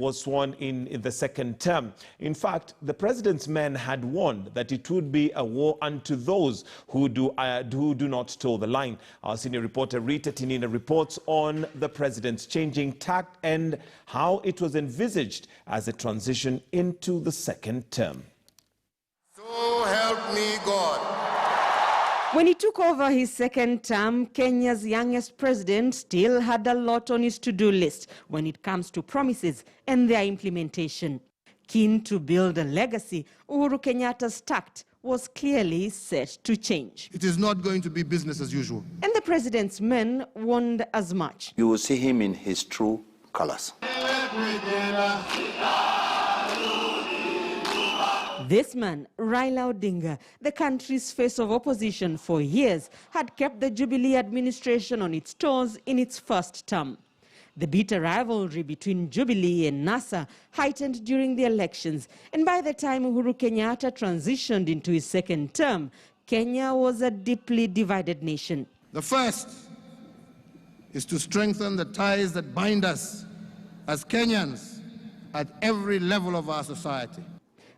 was sworn in the second term. In fact, the president's men had warned that it would be a war unto those who do not toe the line. Our senior reporter Rita Tinina reports on the president's changing tack and how it was envisaged as a transition into the second term. So help me God. When he took over his second term, Kenya's youngest president still had a lot on his to-do list when it comes to promises and their implementation. Keen to build a legacy, Uhuru Kenyatta's tact was clearly set to change. It is not going to be business as usual. And the president's men warned as much. You will see him in his true colors. This man, Raila Odinga, the country's face of opposition for years, had kept the Jubilee administration on its toes in its first term. The bitter rivalry between Jubilee and NASA heightened during the elections, and by the time Uhuru Kenyatta transitioned into his second term, Kenya was a deeply divided nation. The first is to strengthen the ties that bind us as Kenyans at every level of our society.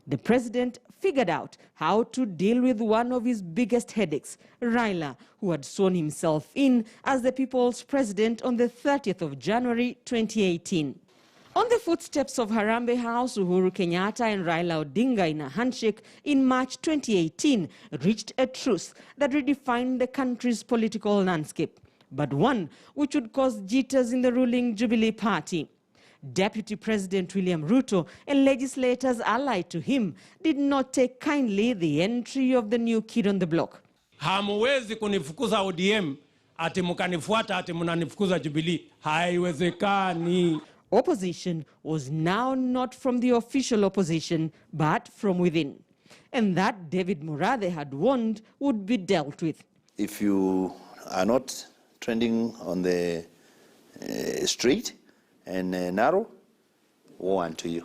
The president figured out how to deal with one of his biggest headaches, Raila, who had sworn himself in as the people's president on the 30th of January 2018. On the footsteps of Harambee House, Uhuru Kenyatta and Raila Odinga in a handshake in March 2018 reached a truce that redefined the country's political landscape, but one which would cause jitters in the ruling Jubilee Party. Deputy President William Ruto and legislators allied to him did not take kindly the entry of the new kid on the block. Hamuwezi kunifukuza ODM ati mukanifuata ati munanifukuza Jubilee. Haiwezekani. Opposition was now not from the official opposition, but from within. And that David Murathe had warned would be dealt with. If you are not trending on the street and narrow, woe unto you.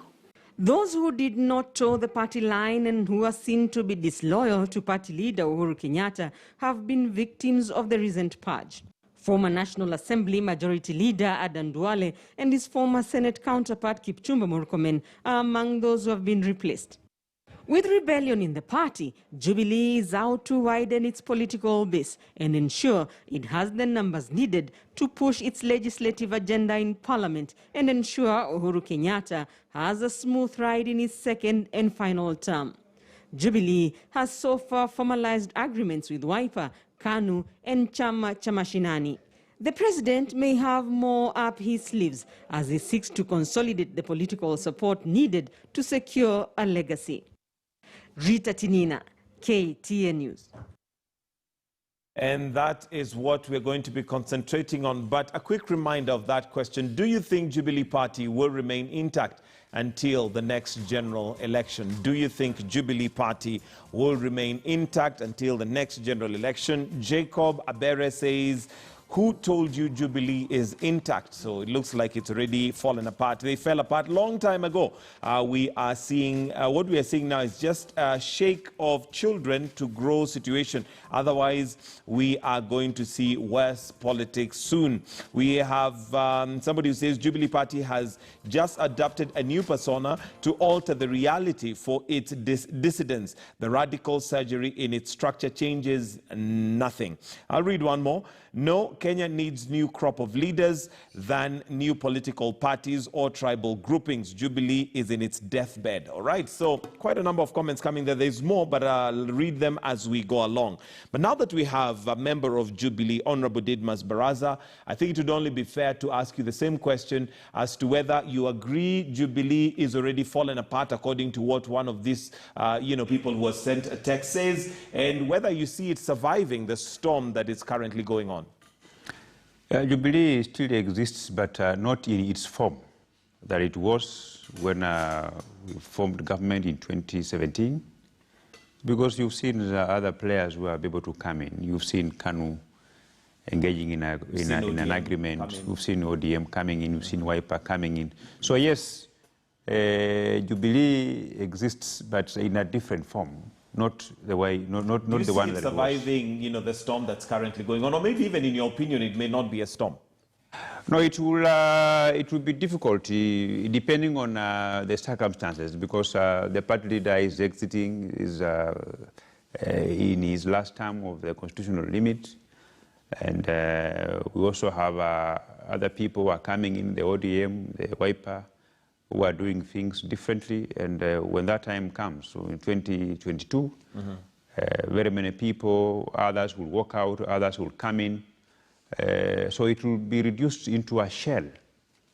Those who did not toe the party line and who are seen to be disloyal to party leader Uhuru Kenyatta have been victims of the recent purge. Former National Assembly Majority Leader Aden Duale and his former Senate counterpart Kipchumba Murkomen are among those who have been replaced. With rebellion in the party, Jubilee is out to widen its political base and ensure it has the numbers needed to push its legislative agenda in Parliament and ensure Uhuru Kenyatta has a smooth ride in his second and final term. Jubilee has so far formalized agreements with Wiper, KANU and Chama cha Mashinani. The president may have more up his sleeves as he seeks to consolidate the political support needed to secure a legacy. Rita Tinina, KTN News. And that is what we're going to be concentrating on. But a quick reminder of that question. Do you think Jubilee Party will remain intact until the next general election? Do you think Jubilee Party will remain intact until the next general election? Jacob Abere says, who told you Jubilee is intact? So it looks like it's already fallen apart. They fell apart long time ago. We are seeing, what we are seeing now is just a shake of children to grow situation. Otherwise, we are going to see worse politics soon. We have somebody who says Jubilee Party has just adopted a new persona to alter the reality for its dissidents. The radical surgery in its structure changes nothing. I'll read one more. No, Kenya needs new crop of leaders than new political parties or tribal groupings. Jubilee is in its deathbed. All right, so quite a number of comments coming there. There's more, but I'll read them as we go along. But now that we have a member of Jubilee, Honorable Didmas Baraza, I think it would only be fair to ask you the same question as to whether you agree Jubilee is already fallen apart according to what one of these people who has sent a text says, and whether you see it surviving the storm that is currently going on. Jubilee still exists, but not in its form that it was when we formed government in 2017. Because you've seen other players who are able to come in. You've seen KANU engaging in an agreement. You've seen ODM coming in. You've seen Wiper coming in. So yes, Jubilee exists, but in a different form. Not the way, not the one that surviving, the storm that's currently going on, or maybe even in your opinion, it may not be a storm. No, it will be difficult depending on the circumstances, because the party leader is exiting, is in his last term of the constitutional limit, and we also have other people who are coming in, the ODM, the Wiper, who are doing things differently, and when that time comes, so in 2022, very many people, others will walk out, others will come in. So it will be reduced into a shell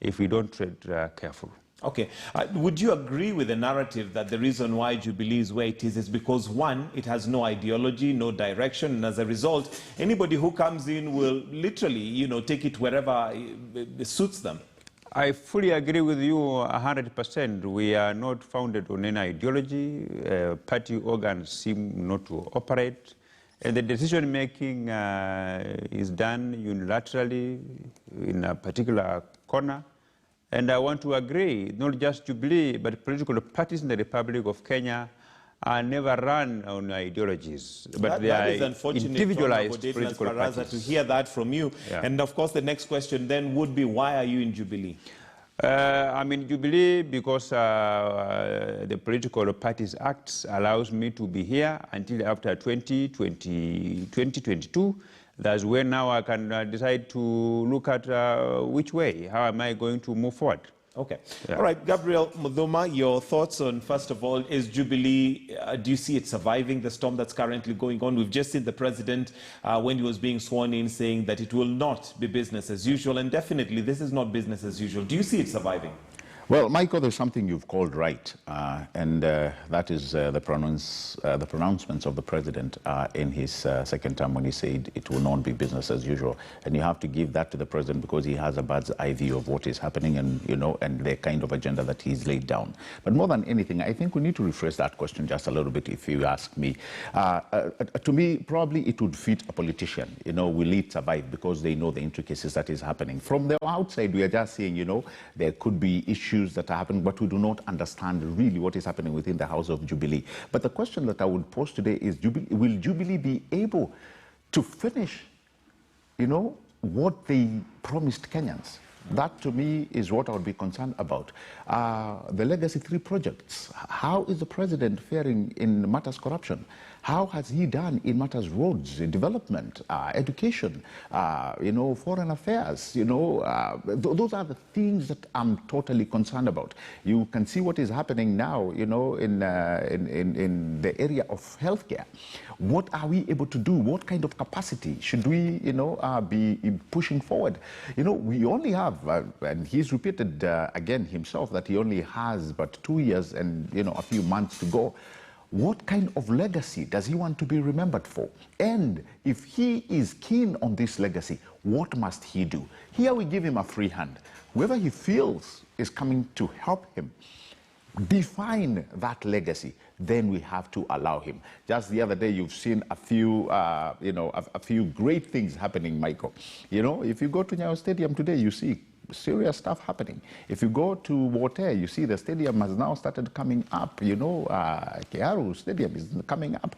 if we don't tread careful. Okay. Would you agree with the narrative that the reason why Jubilee is where it is because, one, it has no ideology, no direction, and as a result, anybody who comes in will literally, take it wherever it suits them? I fully agree with you 100%. We are not founded on any ideology. Party organs seem not to operate. And the decision-making is done unilaterally in a particular corner. And I want to agree, not just Jubilee, but political parties in the Republic of Kenya are never run on ideologies, but they are individualized political parties. To hear that from you. Yeah. And of course, the next question then would be, why are you in Jubilee? I'm in Jubilee because the Political Parties Act allows me to be here until after 2022. That's when now I can decide to look at which way, how am I going to move forward. Okay. Yeah. All right, Gabriel Muthuma, your thoughts on, first of all, is Jubilee, do you see it surviving the storm that's currently going on? We've just seen the president, when he was being sworn in, saying that it will not be business as usual, and definitely this is not business as usual. Do you see it surviving? Well, Michael, there's something you've called right, and that is the pronouncements of the president in his second term when he said it will not be business as usual. And you have to give that to the president because he has a bird's eye view of what is happening and, and the kind of agenda that he's laid down. But more than anything, I think we need to rephrase that question just a little bit, if you ask me. To me, probably it would fit a politician. Will it survive because they know the intricacies that is happening. From the outside, we are just saying, there could be issues that are happening, but we do not understand really what is happening within the House of Jubilee. But the question that I would pose today is, will Jubilee be able to finish, what they promised Kenyans? That, to me, is what I would be concerned about. The Legacy 3 projects. How is the president faring in matters corruption? How has he done in matters roads, development, education, foreign affairs? Those are the things that I'm totally concerned about. You can see what is happening now, in the area of healthcare. What are we able to do? What kind of capacity should we, be pushing forward? We only have, and he's repeated again himself that he only has but 2 years and, a few months to go. What kind of legacy does he want to be remembered for? And if he is keen on this legacy, what must he do? Here we give him a free hand. Whoever he feels is coming to help him define that legacy, then we have to allow him. Just the other day, you've seen a few, a few great things happening, Michael. If you go to Nyayo Stadium today, you see serious stuff happening. If you go to Wote, you see the stadium has now started coming up. Keharu Stadium is coming up.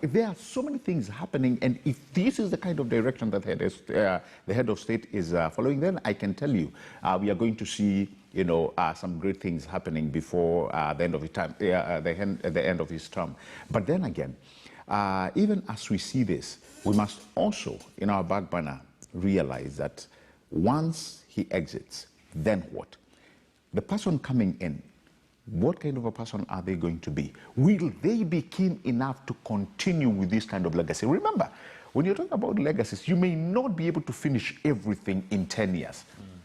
There are so many things happening, and if this is the kind of direction that the head of state is following, then I can tell you we are going to see some great things happening before the end of his time, the end of his term. But then again, even as we see this, we must also, in our back burner, realize that once he exits, then what? The person coming in, what kind of a person are they going to be? Will they be keen enough to continue with this kind of legacy? Remember, when you're talking about legacies, you may not be able to finish everything in 10 years.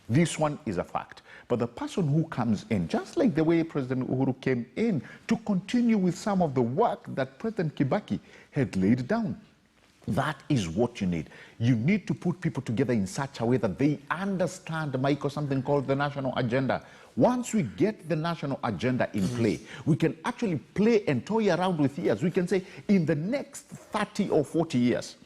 This one is a fact. But the person who comes in, just like the way President Uhuru came in, to continue with some of the work that President Kibaki had laid down. That is what you need. You need to put people together in such a way that they understand, Michael, something called the national agenda. Once we get the national agenda in play, we can actually play and toy around with years. We can say, in the next 30 or 40 years,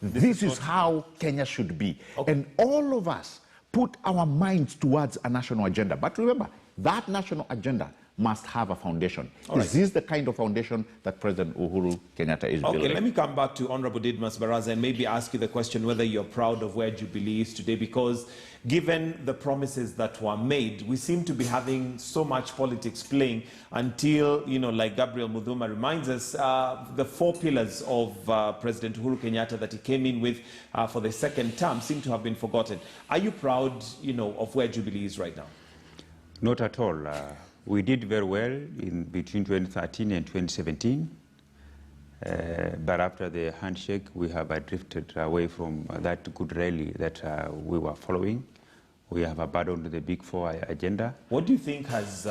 this is how Kenya should be. Okay. And all of us put our minds towards a national agenda. But remember, that national agenda must have a foundation. All Is this the kind of foundation that President Uhuru Kenyatta is building? Okay, let me come back to Honorable Didmas Baraza and maybe ask you the question whether you're proud of where Jubilee is today, because given the promises that were made, we seem to be having so much politics playing until, like Gabriel Mudhuma reminds us, the 4 pillars of President Uhuru Kenyatta that he came in with for the second term seem to have been forgotten. Are you proud, of where Jubilee is right now? Not at all. We did very well in between 2013 and 2017. But after the handshake, we have drifted away from that good rally that we were following. We have abandoned the Big Four agenda. What do you think has,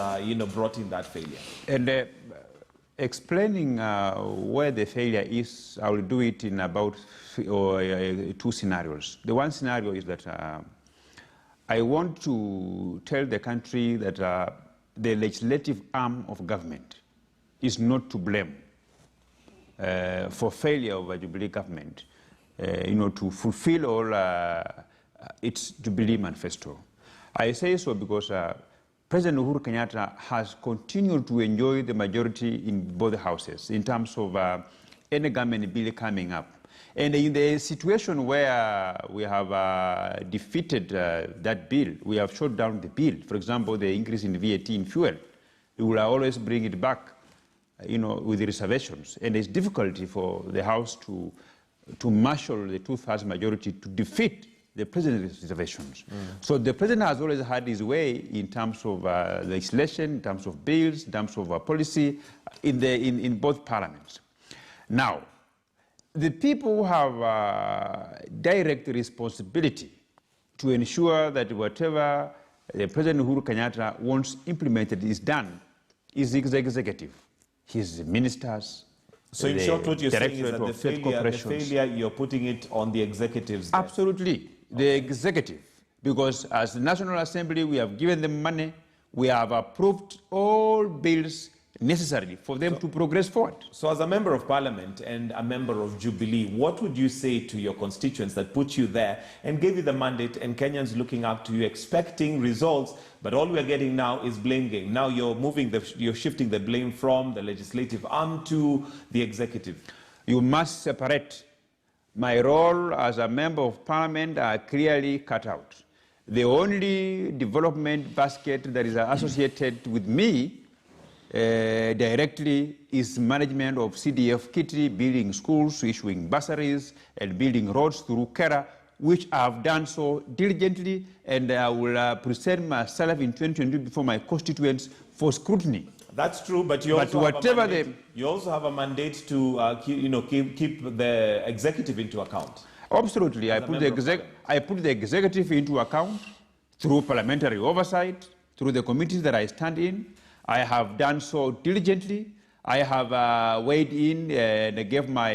brought in that failure? And explaining where the failure is, I will do it in about 2 scenarios. The one scenario is that I want to tell the country that the legislative arm of government is not to blame for failure of a Jubilee government, to fulfill all its Jubilee manifesto. I say so because President Uhuru Kenyatta has continued to enjoy the majority in both houses in terms of any government bill coming up. And in the situation where we have defeated that bill, we have shut down the bill. For example, the increase in VAT in fuel, we will always bring it back, with the reservations. And it's difficulty for the House to marshal the 2/3 majority to defeat the president's reservations. So the president has always had his way in terms of legislation, in terms of bills, in terms of policy, in both parliaments. Now, the people who have direct responsibility to ensure that whatever President Uhuru Kenyatta wants implemented is done is the executive, his ministers. So in short, what you're saying is that the failure, you're putting it on the executives there. Absolutely, the executive. Because as the National Assembly, we have given them money, we have approved all bills necessary for them to progress forward. So as a member of parliament and a member of Jubilee, what would you say to your constituents that put you there and gave you the mandate, and Kenyans looking up to you expecting results, but all we're getting now is blame game? Now you're shifting the blame from the legislative arm to the executive. You must separate. My role as a member of parliament are clearly cut out. The only development basket that is associated with me directly is management of CDF Kitty, building schools, issuing bursaries, and building roads through Kera, which I have done so diligently, and I will present myself in 2022 before my constituents for scrutiny. That's true, but you also have a mandate to keep the executive into account. Absolutely, I put the executive into account through parliamentary oversight, through the committees that I stand in. I have done so diligently. I have weighed in and gave my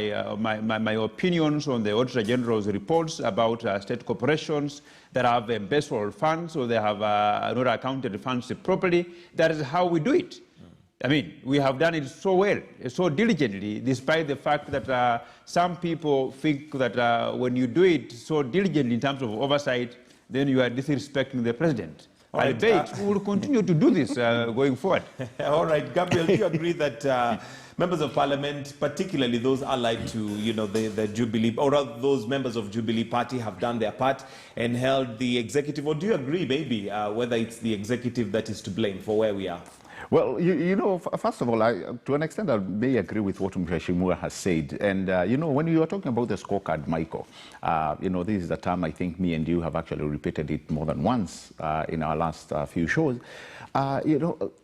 opinions on the Auditor General's reports about state corporations that have embezzled funds or they have not accounted funds properly. That is how we do it. I mean, we have done it so well, so diligently, despite the fact that some people think that when you do it so diligently in terms of oversight, then you are disrespecting the president. I bet we will continue to do this going forward. All right, Gabriel, do you agree that members of parliament, particularly those allied to the Jubilee, or those members of Jubilee Party, have done their part and held the executive? Or do you agree maybe whether it's the executive that is to blame for where we are? Well, first of all, to an extent, I may agree with what Mheshimiwa has said. And, when you are talking about the scorecard, Michael, this is a term I think me and you have actually repeated it more than once in our last few shows.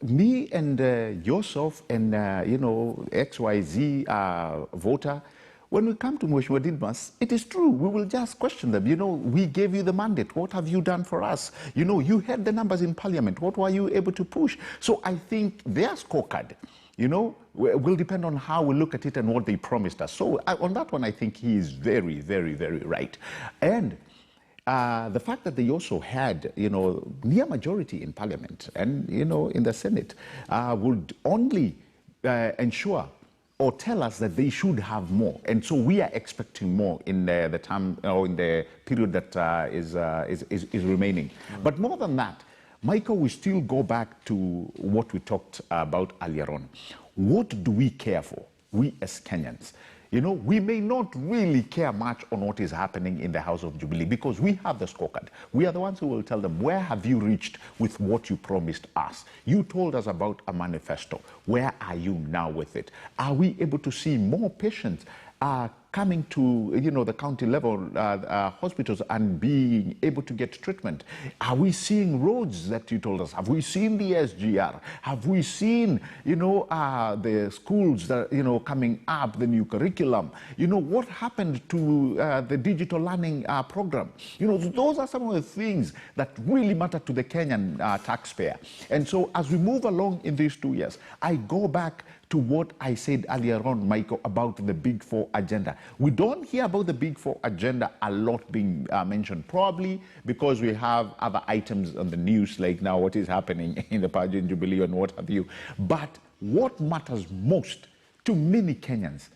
Me and yourself and, XYZ voter, when we come to Mheshimiwa Didmas, it is true, we will just question them. We gave you the mandate. What have you done for us? You had the numbers in parliament. What were you able to push? So I think their scorecard, will depend on how we look at it and what they promised us. So on that one, I think he is very, very, very right. And the fact that they also had, near majority in parliament and, in the Senate would only ensure or tell us that they should have more, and so we are expecting more in the time or in the period that is remaining. But more than that, Michael, we still go back to what we talked about earlier on. What do we care for, we as Kenyans? You know, we may not really care much on what is happening in the House of Jubilee because we have the scorecard. We are the ones who will tell them, where have you reached with what you promised us? You told us about a manifesto. Where are you now with it? Are we able to see more patients coming to, you know, the county level hospitals and being able to get treatment? Are we seeing roads that you told us? Have we seen the SGR? Have we seen, you know, the schools that, you know, coming up, the new curriculum? You know, what happened to the digital learning program? You know, those are some of the things that really matter to the Kenyan taxpayer. And so as we move along in these 2 years, I go back to what I said earlier on, Michael, about the Big Four agenda. We don't hear about the Big Four agenda a lot being mentioned, probably because we have other items on the news, like now what is happening in the Party and Jubilee and what have you. But what matters most to many Kenyans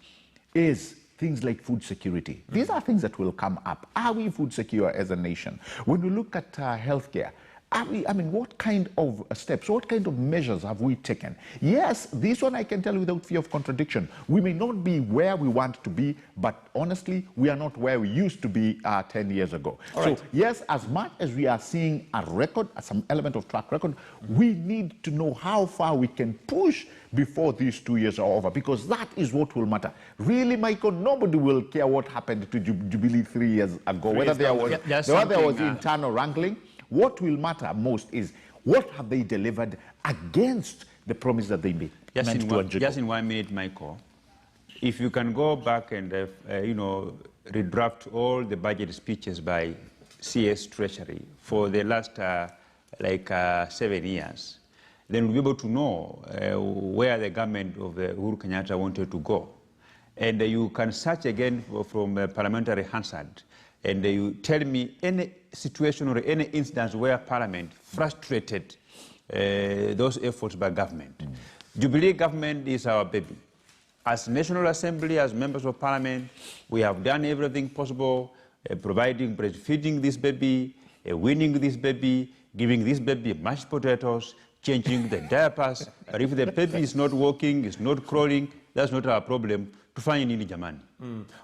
is things like food security. These are things that will come up. Are we food secure as a nation? When we look at healthcare, I mean, what kind of steps, what kind of measures have we taken? Yes, this one I can tell you without fear of contradiction. We may not be where we want to be, but honestly, we are not where we used to be 10 years ago. So yes, as much as we are seeing a record, some element of track record, we need to know how far we can push before these 2 years are over, because that is what will matter. Really, Michael, nobody will care what happened to Jubilee 3 years ago, whether there was internal wrangling. What will matter most is what have they delivered against the promise that they made. Just in 1 minute, Michael, if you can go back and you know, redraft all the budget speeches by CS Treasury for the last 7 years, then we'll be able to know where the government of Uhuru Kenyatta wanted to go. And you can search again from parliamentary Hansard, and you tell me any situation or any instance where Parliament frustrated those efforts by government. Jubilee government is our baby. As National Assembly, as members of Parliament, we have done everything possible, providing breastfeeding this baby, weaning this baby, giving this baby mashed potatoes, changing the diapers. Or if the baby is not walking, is not crawling, that's not our problem. To find in Jamani.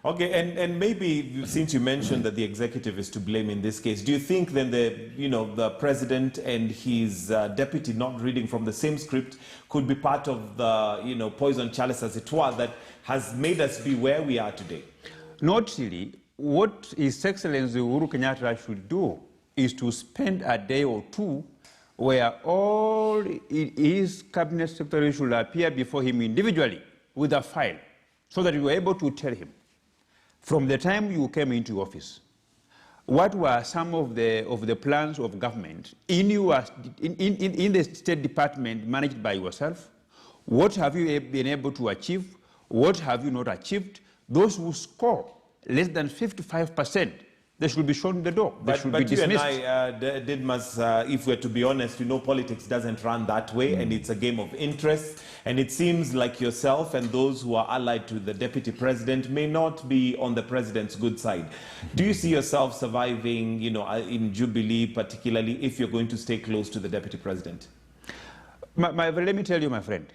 Okay, and maybe since you mentioned that the executive is to blame in this case, do you think then the president and his deputy not reading from the same script could be part of the poison chalice, as it were, that has made us be where we are today? Not really. What His Excellency Uhuru Kenyatta should do is to spend a day or two where all his cabinet secretaries should appear before him individually with a file, so that you were able to tell him, from the time you came into office, what were some of the plans of government in the State Department managed by yourself? What have you been able to achieve? What have you not achieved? Those who score less than 55%, they should be shown the door. They should be dismissed. You and I, Didmas, if we're to be honest, politics doesn't run that way, and it's a game of interest. And it seems like yourself and those who are allied to the deputy president may not be on the president's good side. Do you see yourself surviving, in Jubilee, particularly if you're going to stay close to the deputy president? Let me tell you, my friend,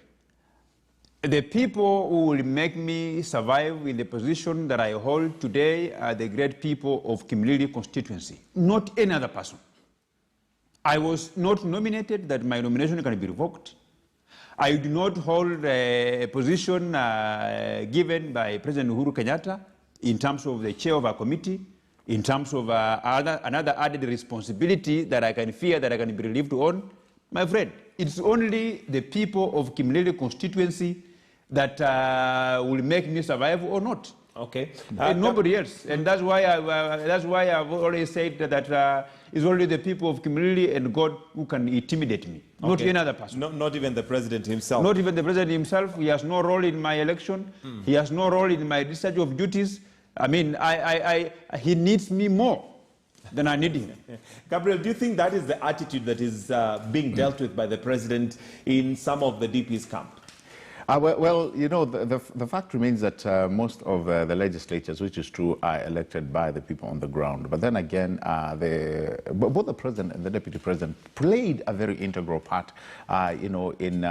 the people who will make me survive in the position that I hold today are the great people of Kimilili constituency, not any other person. I was not nominated, that my nomination can be revoked. I do not hold a position given by President Uhuru Kenyatta in terms of the chair of a committee, in terms of another added responsibility that I can fear that I can be relieved on. My friend, it's only the people of Kimilili constituency that will make me survive or not. Okay. And nobody else. And that's why I've always said that it's only the people of Kimilili and God who can intimidate me, not any other person. Not even the president himself. Not even the president himself. He has no role in my election. He has no role in my discharge of duties. I mean, he needs me more than I need him. Gabriel, do you think that is the attitude that is being dealt with by the president in some of the DP's camp? Well, you know, the fact remains that most of the legislatures, which is true, are elected by the people on the ground. But then again, both the president and the deputy president played a very integral part, you know, in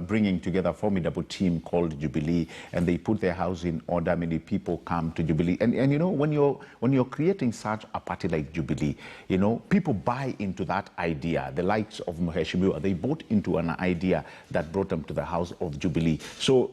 bringing together a formidable team called Jubilee, and they put their house in order. Many people come to Jubilee, and you know, when you're creating such a party like Jubilee, you know, people buy into that idea. The likes of Mheshimiwa, they bought into an idea that brought them to the house of Jubilee. So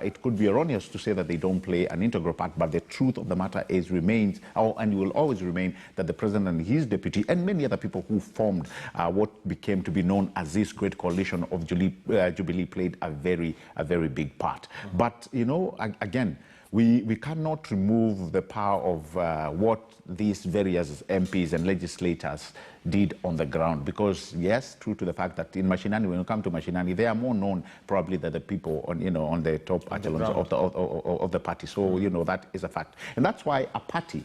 it could be erroneous to say that they don't play an integral part, but the truth of the matter is remains, and will always remain, that the president and his deputy and many other people who formed what became to be known as this great coalition of Jubilee played a very big part. But you know, again, we cannot remove the power of what these various MPs and legislators did on the ground, because yes, true to the fact that in Mashinani, when you come to Mashinani, they are more known probably than the people on, you know, on the top echelons of the party. So you know, that is a fact, and that's why a party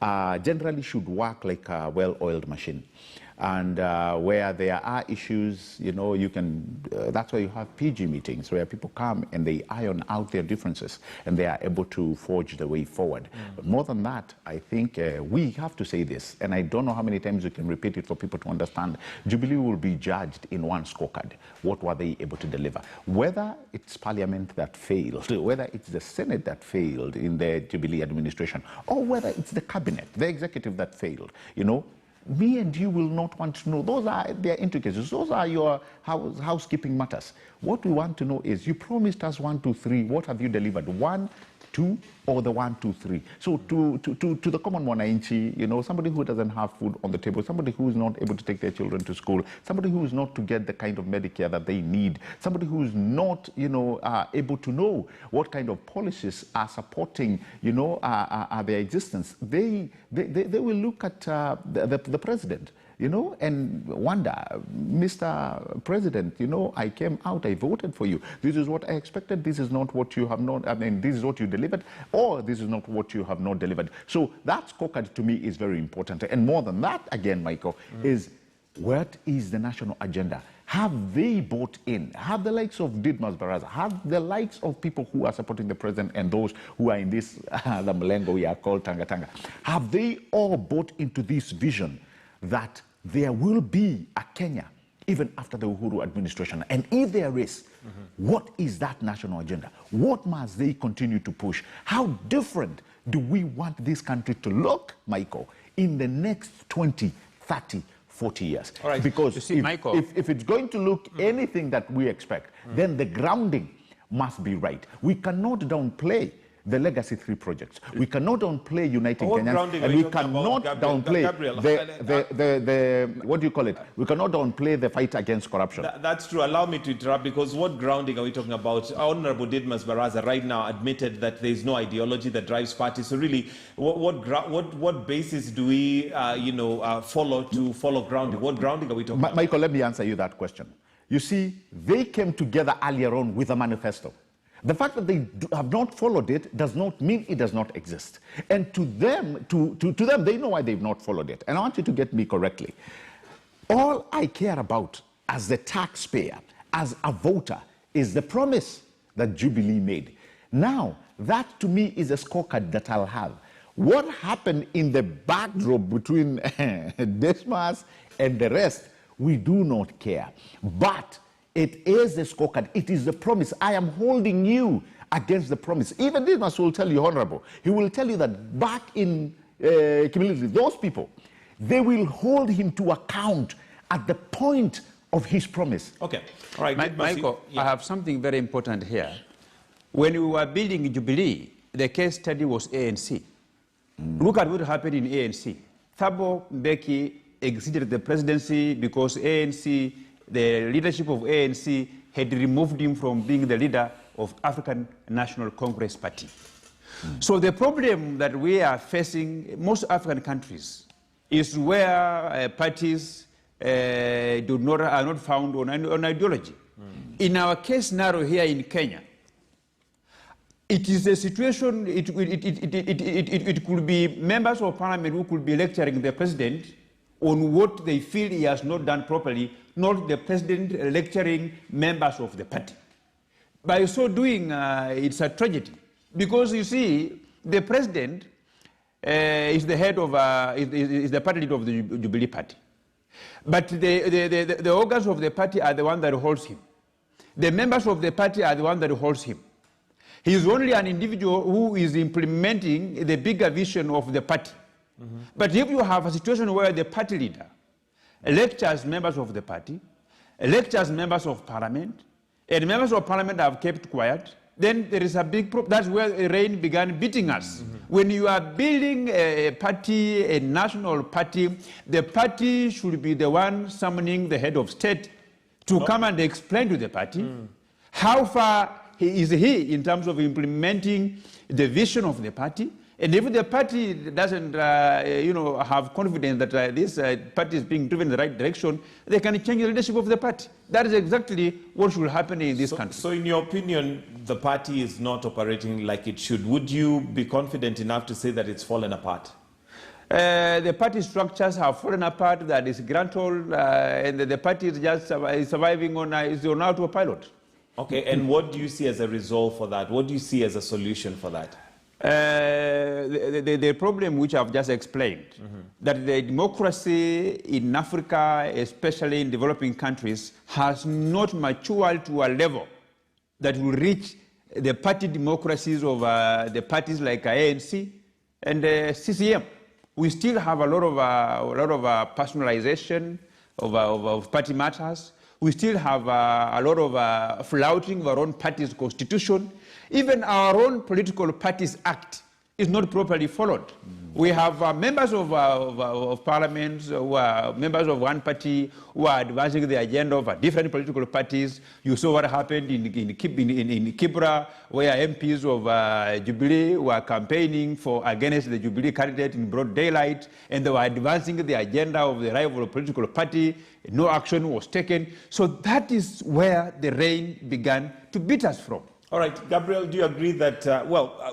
generally should work like a well-oiled machine. And where there are issues, you know, you can, that's why you have PG meetings where people come and they iron out their differences and they are able to forge the way forward. But more than that, I think we have to say this, and I don't know how many times we can repeat it for people to understand. Jubilee will be judged in one scorecard. What were they able to deliver? Whether it's Parliament that failed, whether it's the Senate that failed in the Jubilee administration, or whether it's the cabinet, the executive that failed, you know, me and you will not want to know. Those are their intricacies. Those are your housekeeping matters. What we want to know is, you promised us 1, 2, 3. What have you delivered? 1, 2, or the 1, 2, 3? So to the common mwananchi, you know, somebody who doesn't have food on the table, somebody who is not able to take their children to school, somebody who is not to get the kind of Medicare that they need, somebody who is not, you know, able to know what kind of policies are supporting, you know, their existence, they will look at the president, you know, and wonder, Mr. President, you know, I came out, I voted for you. This is what I expected. This is not what you have not, I mean, this is what you delivered, or this is not what you have not delivered. So that scorecard to me is very important. And more than that, again, Michael, is what is the national agenda? Have they bought in? Have the likes of Didmas Baraza, have the likes of people who are supporting the president and those who are in this, the Mlengo we are called Tanga, have they all bought into this vision that there will be a Kenya even after the Uhuru administration? And if there is, what is that national agenda? What must they continue to push? How different do we want this country to look, Michael, in the next 20, 30, 40 years? All right. Because you see, Michael, if it's going to look anything that we expect, then the grounding must be right. We cannot downplay the Legacy 3 projects. We cannot downplay Uniting Kenyans, and we cannot downplay the what do you call it? We cannot downplay the fight against corruption. That's true. Allow me to interrupt, because what grounding are we talking about? Honorable Didmas Baraza right now admitted that there is no ideology that drives parties. So really, what basis do we follow grounding? What grounding are we talking about? Michael, let me answer you that question. You see, they came together earlier on with a manifesto. The fact that they have not followed it does not mean it does not exist. And to them, they know why they've not followed it. And I want you to get me correctly. All I care about as the taxpayer, as a voter, is the promise that Jubilee made. Now, that to me is a scorecard that I'll have. What happened in the backdrop between Dismas and the rest, we do not care. But it is the scorecard. It is the promise. I am holding you against the promise. Even Dismas will tell you, Honorable, he will tell you that back in community, those people, they will hold him to account at the point of his promise. Okay. All right. Michael, I have something very important here. When we were building Jubilee, the case study was ANC. Look at what happened in ANC. Thabo Mbeki exited the presidency because ANC, the leadership of ANC had removed him from being the leader of African National Congress Party. So the problem that we are facing in most African countries is where parties are not found on ideology. In our case scenario here in Kenya, it is a situation, it could be members of parliament who could be lecturing the president on what they feel he has not done properly, not the president lecturing members of the party. By so doing, it's a tragedy. Because you see, the president is the head of, is the party leader of the Jubilee Party. But the organs of the party are the one that holds him. The members of the party are the one that holds him. He is only an individual who is implementing the bigger vision of the party. But if you have a situation where the party leader lectures members of the party, lectures members of parliament, and members of parliament have kept quiet, then there is a big problem. That's where the rain began beating us. When you are building a party, a national party, the party should be the one summoning the head of state to come and explain to the party how far is he in terms of implementing the vision of the party. And if the party doesn't, have confidence that this party is being driven in the right direction, they can change the leadership of the party. That is exactly what should happen in this country. So in your opinion, the party is not operating like it should. Would you be confident enough to say that it's fallen apart? The party structures have fallen apart, that is granted, and the party is just surviving on autopilot. Okay, and what do you see as a resolve for that? What do you see as a solution for that? The problem which I've just explained, that the democracy in Africa, especially in developing countries, has not matured to a level that will reach the party democracies of the parties like ANC and CCM. We still have a lot of personalization of party matters. We still have a lot of flouting of our own party's constitution. Even our own political parties act is not properly followed. We have members of parliament who are members of one party who are advancing the agenda of different political parties. You saw what happened in Kibra, where MPs of Jubilee were campaigning against the Jubilee candidate in broad daylight, and they were advancing the agenda of the rival political party. No action was taken. So that is where the rain began to beat us from. All right, Gabriel, do you agree that,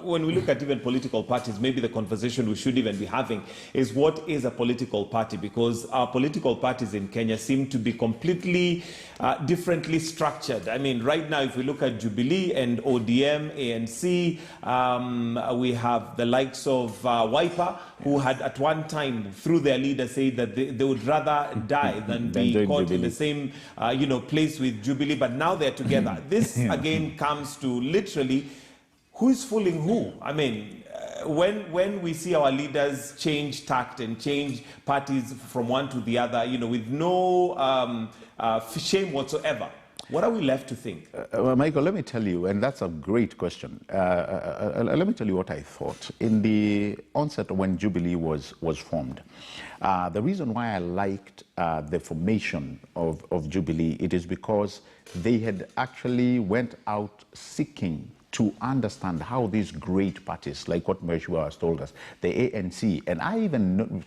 when we look at even political parties, maybe the conversation we should even be having is what is a political party? Because our political parties in Kenya seem to be completely differently structured. I mean, right now, if we look at Jubilee and ODM, ANC, we have the likes of Wiper, who had at one time, through their leader, said that they would rather die than be caught in the same place with Jubilee, but now they're together. This, again, comes to literally who is fooling who. I mean, when we see our leaders change tact and change parties from one to the other, with no shame whatsoever, what are we left to think? Well, Michael, let me tell you, and that's a great question. Let me tell you what I thought. In the onset when Jubilee was formed, the reason why I liked the formation of Jubilee, it is because they had actually went out seeking to understand how these great parties, like what Mershua has told us, the ANC, and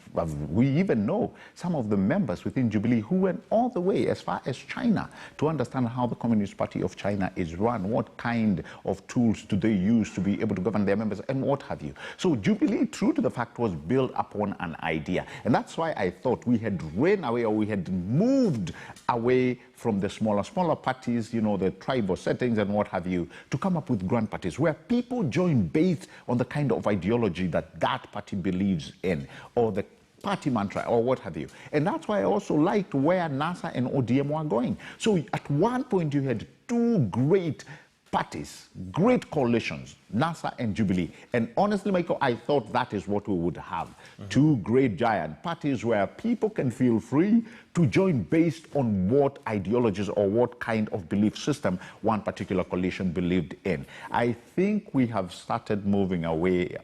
we even know some of the members within Jubilee who went all the way as far as China to understand how the Communist Party of China is run, what kind of tools do they use to be able to govern their members, and what have you. So Jubilee, true to the fact, was built upon an idea. And that's why I thought we had ran away, or we had moved away from the smaller parties, the tribal settings and what have you, to come up with grand parties where people join based on the kind of ideology that party believes in, or the party mantra, or what have you. And that's why I also liked where NASA and ODM were going. So at one point you had two great parties, great coalitions, NASA and Jubilee. And honestly, Michael, I thought that is what we would have. Two great giant parties where people can feel free to join based on what ideologies or what kind of belief system one particular coalition believed in. I think we have started moving away,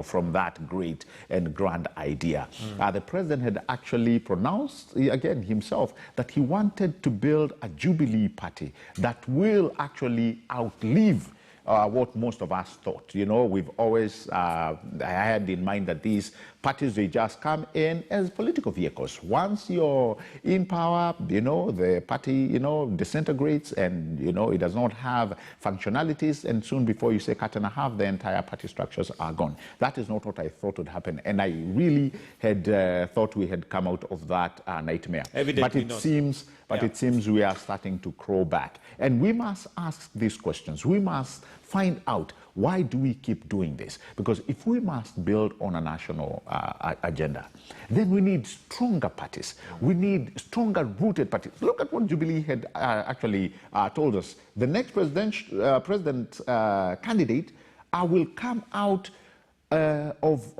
from that great and grand idea. The president had actually pronounced, again, himself, that he wanted to build a Jubilee party that will actually outlive what most of us thought. You know, we've always had in mind that these parties, they just come in as political vehicles. Once you're in power, you know, the party, you know, disintegrates and, you know, it does not have functionalities, and soon before you say cut and a half, the entire party structures are gone. That is not what I thought would happen, and I really had thought we had come out of that nightmare. Evidently But it seems we are starting to crawl back. And we must ask these questions. We must find out, why do we keep doing this? Because if we must build on a national agenda, then we need stronger parties. We need stronger rooted parties. Look at what Jubilee had actually told us. The next president candidate will come out of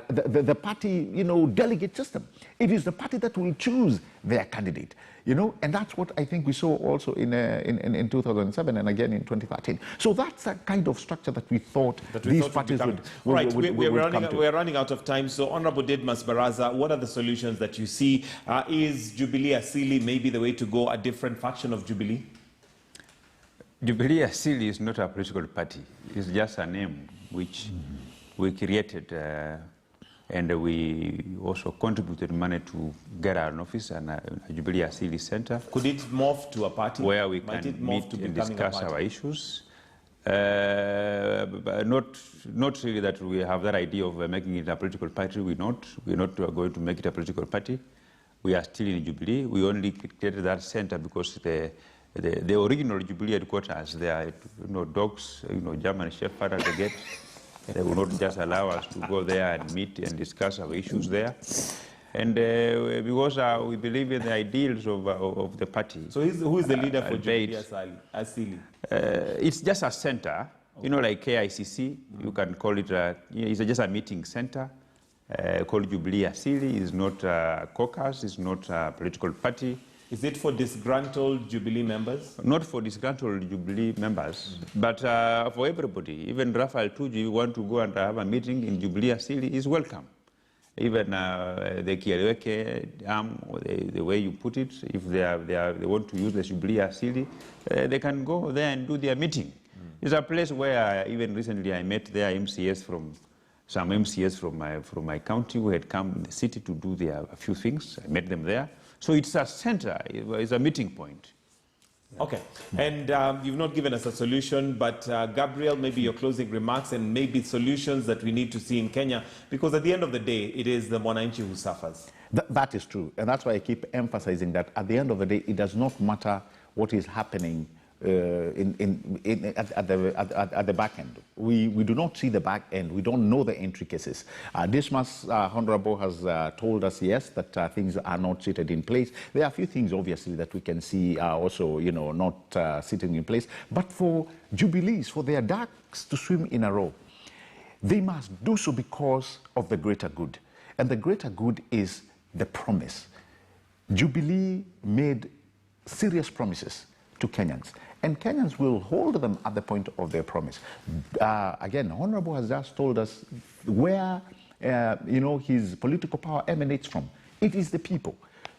the party, you know, delegate system. It is the party that will choose their candidate, you know, and that's what I think we saw also in 2007 and again in 2013. So that's a kind of structure that we thought these parties would Right, come to. we're running out of time. So, Honorable Didmas Baraza, what are the solutions that you see? Is Jubilee Asili maybe the way to go, a different faction of Jubilee? Jubilee Asili is not a political party. It's just a name which we created, and we also contributed money to get an office and a Jubilee Asili Center. Could it morph to a party? Where we can meet and discuss our issues. But not really that we have that idea of making it a political party. We're not going to make it a political party. We are still in Jubilee. We only created that center because the original Jubilee headquarters, there are, you know, dogs, you know, German Shepherd at the gate. They will not just allow us to go there and meet and discuss our issues there. And because we believe in the ideals of the party. So who is the leader for Jubilee Asili? It's just a center, you know, like KICC. You can call it, it's just a meeting center called Jubilee Asili. It's not a caucus, it's not a political party. Is it for disgruntled Jubilee members? Not for disgruntled Jubilee members, but for everybody. Even Raphael Tuju, you want to go and have a meeting in Jubilee Asili, is welcome. Even the Kieleweke arm, the way you put it, if they want to use the Jubilee Asili, they can go there and do their meeting. It's a place where even recently I met their MCS some MCS from my county who had come in the city to do a few things. I met them there. So it's a center, it's a meeting point. Okay, and you've not given us a solution, but Gabriel, maybe your closing remarks and maybe solutions that we need to see in Kenya, because at the end of the day, it is the Mwananchi who suffers. That is true, and that's why I keep emphasizing that at the end of the day, it does not matter what is happening at the back end. We do not see the back end. We don't know the intricacies. Dismas Honorable has told us, yes, that things are not seated in place. There are a few things, obviously, that we can see also, you know, not sitting in place. But for Jubilees, for their ducks to swim in a row, they must do so because of the greater good. And the greater good is the promise. Jubilee made serious promises to Kenyans, and Kenyans will hold them at the point of their promise. Again, Honorable has just told us where you know, his political power emanates from. It is the people.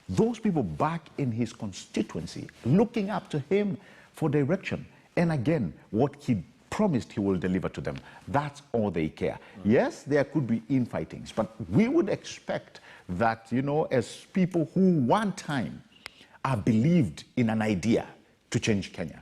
Those people back in his constituency, looking up to him for direction. And again, what he promised he will deliver to them. That's all they care. Yes, there could be infightings, but we would expect that, you know, as people who one time believed in an idea to change Kenya,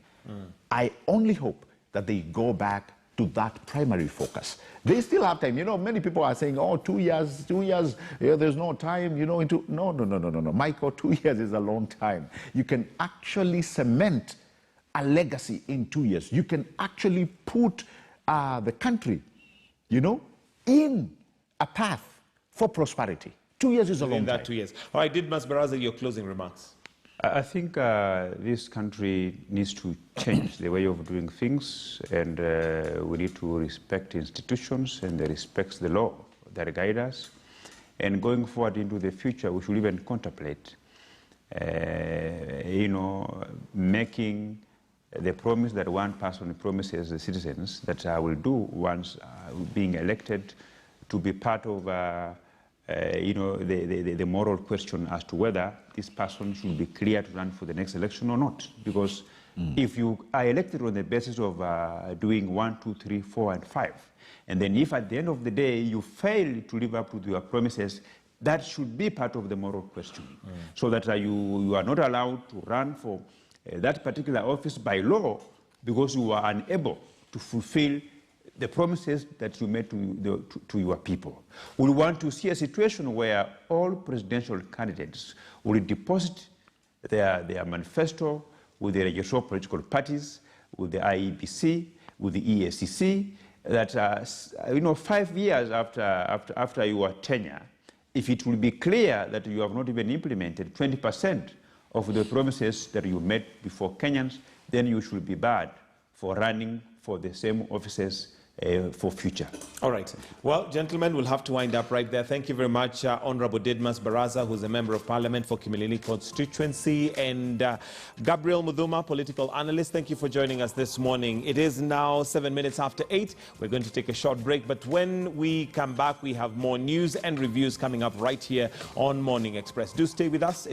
I only hope that they go back to that primary focus. They still have time. You know, many people are saying, oh, 2 years, yeah, there's no time, you know, no. Michael, 2 years is a long time. You can actually cement a legacy in 2 years. You can actually put the country, you know, in a path for prosperity. 2 years is a long time. That 2 years. All right, Didmas Baraza, your closing remarks. I think this country needs to change the way of doing things, and we need to respect institutions and respect the law that guide us. And going forward into the future, we should even contemplate, you know, making the promise that one person promises the citizens that I will do once being elected, to be part of you know, the moral question as to whether this person should be clear to run for the next election or not. Because If you are elected on the basis of doing 1, 2, 3, 4, and 5, and then if at the end of the day you fail to live up to your promises, that should be part of the moral question, so that you are not allowed to run for that particular office by law because you are unable to fulfill the promises that you made to your people. We want to see a situation where all presidential candidates will deposit their manifesto with the electoral political parties, with the IEBC, with the EACC, that 5 years after your tenure, if it will be clear that you have not even implemented 20% of the promises that you made before Kenyans, then you should be barred for running for the same offices for future. All right. Well, gentlemen, we'll have to wind up right there. Thank you very much, Honorable Didmas Baraza, who's a member of Parliament for Kimilili constituency, and Gabriel Mudhuma, political analyst. Thank you for joining us this morning. It is now 7 minutes after 8. We're going to take a short break, but when we come back, we have more news and reviews coming up right here on Morning Express. Do stay with us.